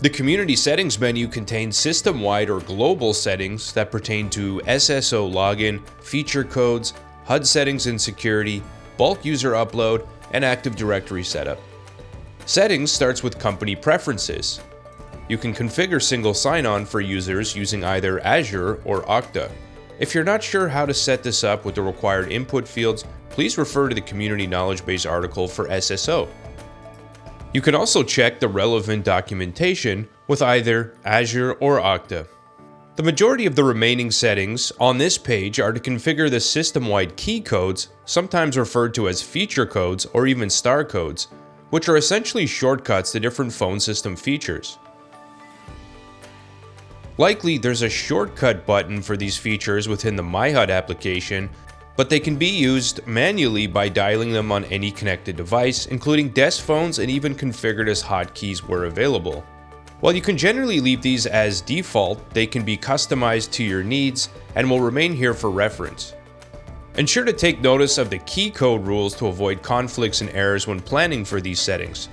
The Community Settings menu contains system-wide or global settings that pertain to SSO login, feature codes, HUD settings and security, bulk user upload, and Active Directory setup. Settings starts with Company Preferences. You can configure single sign-on for users using either Azure or Okta. If you're not sure how to set this up with the required input fields, please refer to the Community Knowledge Base article for SSO. You can also check the relevant documentation with either Azure or Okta. The majority of the remaining settings on this page are to configure the system-wide key codes, sometimes referred to as feature codes or even star codes, which are essentially shortcuts to different phone system features. Likely, there's a shortcut button for these features within the MyHUD application, but they can be used manually by dialing them on any connected device, including desk phones, and even configured as hotkeys where available. While you can generally leave these as default, they can be customized to your needs and will remain here for reference. Ensure to take notice of the key code rules to avoid conflicts and errors when planning for these settings.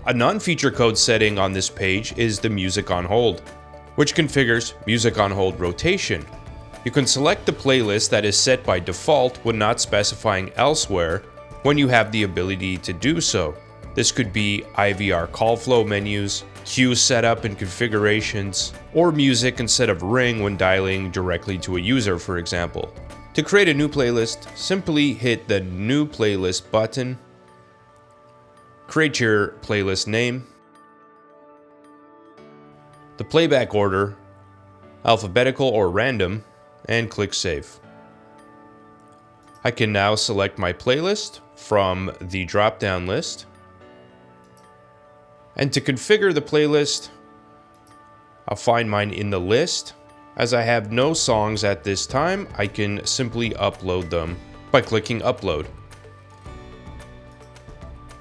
A non-feature code setting on this page is the Music on Hold, which configures Music on Hold rotation. You can select the playlist that is set by default when not specifying elsewhere when you have the ability to do so. This could be IVR call flow menus, queue setup and configurations, or music instead of ring when dialing directly to a user, for example. To create a new playlist, simply hit the New Playlist button, create your playlist name, the playback order, alphabetical or random, and click Save. I can now select my playlist from the drop-down list. And to configure the playlist, I'll find mine in the list. As I have no songs at this time, I can simply upload them by clicking Upload.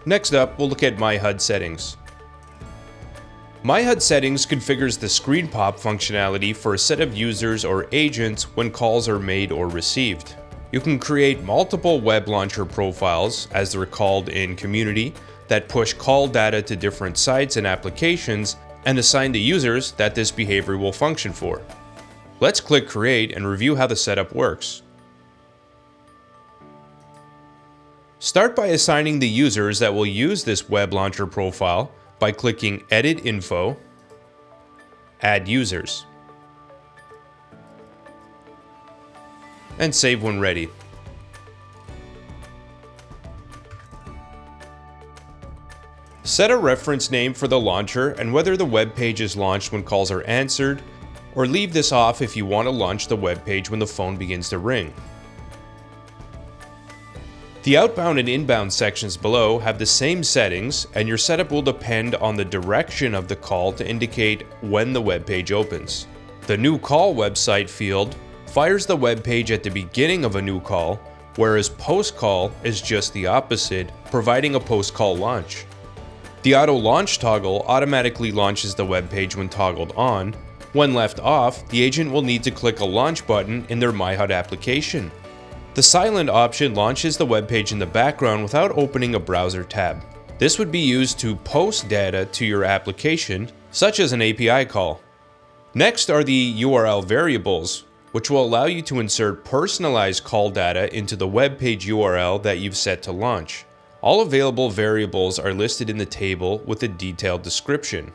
Next up, we'll look at MyHUD settings. MyHUD settings configures the screen pop functionality for a set of users or agents when calls are made or received. You can create multiple web launcher profiles, as they're called in Community, that push call data to different sites and applications, and assign the users that this behavior will function for. Let's click Create and review how the setup works. Start by assigning the users that will use this web launcher profile by clicking Edit Info, Add Users, and save when ready. Set a reference name for the launcher and whether the web page is launched when calls are answered, or leave this off if you want to launch the web page when the phone begins to ring. The outbound and inbound sections below have the same settings, and your setup will depend on the direction of the call to indicate when the web page opens. The New Call website field fires the web page at the beginning of a new call, whereas Post Call is just the opposite, providing a post-call launch. The Auto Launch toggle automatically launches the web page when toggled on. When left off, the agent will need to click a launch button in their MyHUD application. The silent option launches the web page in the background without opening a browser tab. This would be used to post data to your application, such as an API call. Next are the URL variables, which will allow you to insert personalized call data into the web page URL that you've set to launch. All available variables are listed in the table with a detailed description.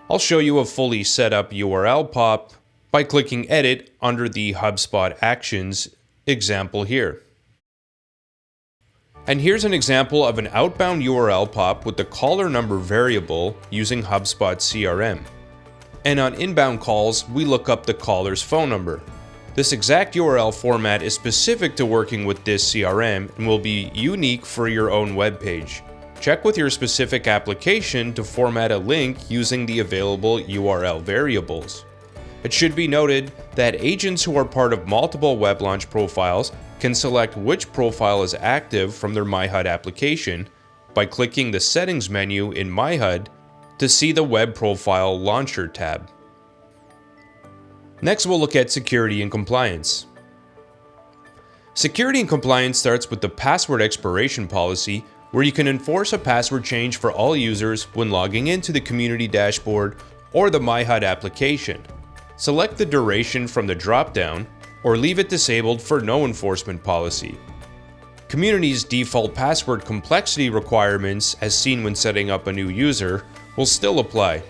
I'll show you a fully set up URL pop by clicking Edit under the HubSpot Actions example here. And here's an example of an outbound URL pop with the caller number variable using HubSpot CRM. And on inbound calls, we look up the caller's phone number. This exact URL format is specific to working with this CRM and will be unique for your own web page. Check with your specific application to format a link using the available URL variables. It should be noted that agents who are part of multiple web launch profiles can select which profile is active from their MyHUD application by clicking the Settings menu in MyHUD to see the Web Profile Launcher tab. Next, we'll look at security and compliance. Security and compliance starts with the password expiration policy, where you can enforce a password change for all users when logging into the community dashboard or the MyHUD application. Select the duration from the drop-down, or leave it disabled for no enforcement policy. Community's default password complexity requirements, as seen when setting up a new user, will still apply.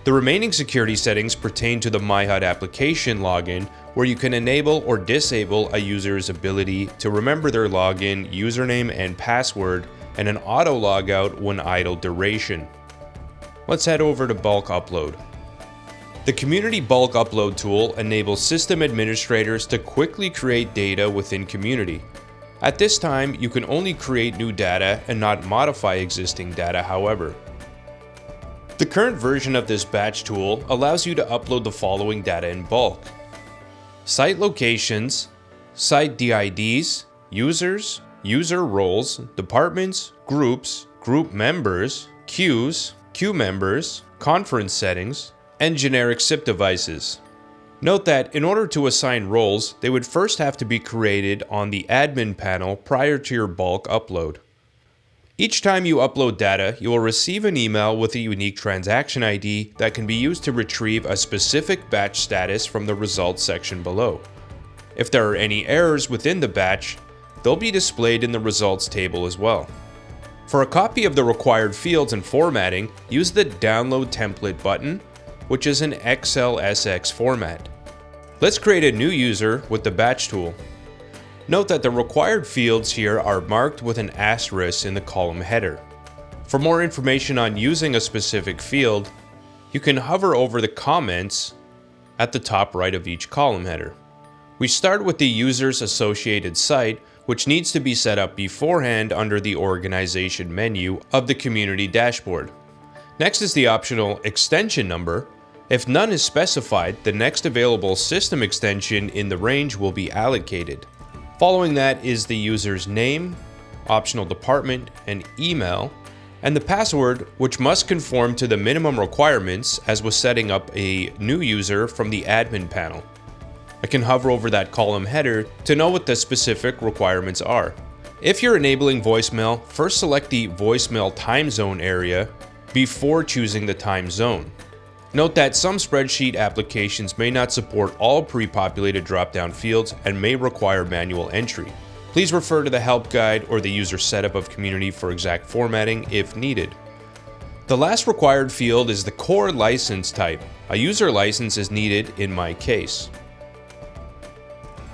The remaining security settings pertain to the MyHUD application login, where you can enable or disable a user's ability to remember their login, username, and password, and an auto logout when idle duration. Let's head over to bulk upload. The Community Bulk Upload tool enables system administrators to quickly create data within Community. At this time, you can only create new data and not modify existing data, however. The current version of this batch tool allows you to upload the following data in bulk: site locations, site DIDs, users, user roles, departments, groups, group members, queues, queue members, conference settings, and generic SIP devices. Note that in order to assign roles, they would first have to be created on the admin panel prior to your bulk upload. Each time you upload data, you will receive an email with a unique transaction ID that can be used to retrieve a specific batch status from the results section below. If there are any errors within the batch, they'll be displayed in the results table as well. For a copy of the required fields and formatting, use the Download Template button, which is an XLSX format. Let's create a new user with the batch tool. Note that the required fields here are marked with an asterisk in the column header. For more information on using a specific field, you can hover over the comments at the top right of each column header. We start with the user's associated site, which needs to be set up beforehand under the organization menu of the community dashboard. Next is the optional extension number. If none is specified, the next available system extension in the range will be allocated. Following that is the user's name, optional department, and email, and the password, which must conform to the minimum requirements as with setting up a new user from the admin panel. I can hover over that column header to know what the specific requirements are. If you're enabling voicemail, first select the voicemail time zone area before choosing the time zone. Note that some spreadsheet applications may not support all pre-populated drop-down fields and may require manual entry. Please refer to the help guide or the user setup of Community for exact formatting if needed. The last required field is the core license type. A user license is needed in my case.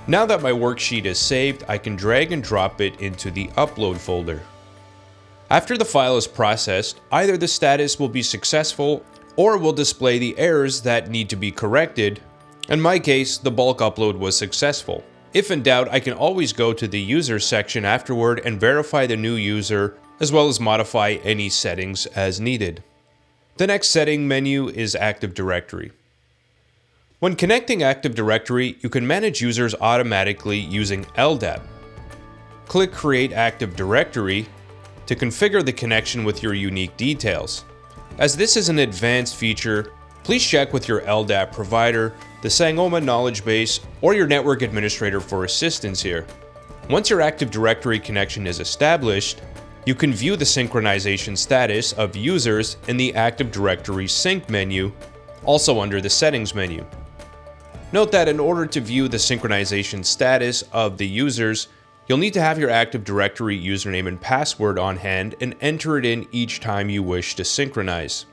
Now that my worksheet is saved, I can drag and drop it into the upload folder. After the file is processed, either the status will be successful or will display the errors that need to be corrected. In my case, the bulk upload was successful. If in doubt, I can always go to the Users section afterward and verify the new user, as well as modify any settings as needed. The next setting menu is Active Directory. When connecting Active Directory, you can manage users automatically using LDAP. Click Create Active Directory to configure the connection with your unique details. As this is an advanced feature, please check with your LDAP provider, the Sangoma knowledge base, or your network administrator for assistance here. Once your Active Directory connection is established, you can view the synchronization status of users in the Active Directory Sync menu, also under the Settings menu. Note that in order to view the synchronization status of the users, you'll need to have your Active Directory username and password on hand and enter it in each time you wish to synchronize.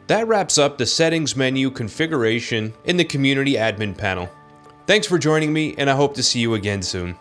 That wraps up the Settings menu configuration in the Community Admin panel. Thanks for joining me, and I hope to see you again soon.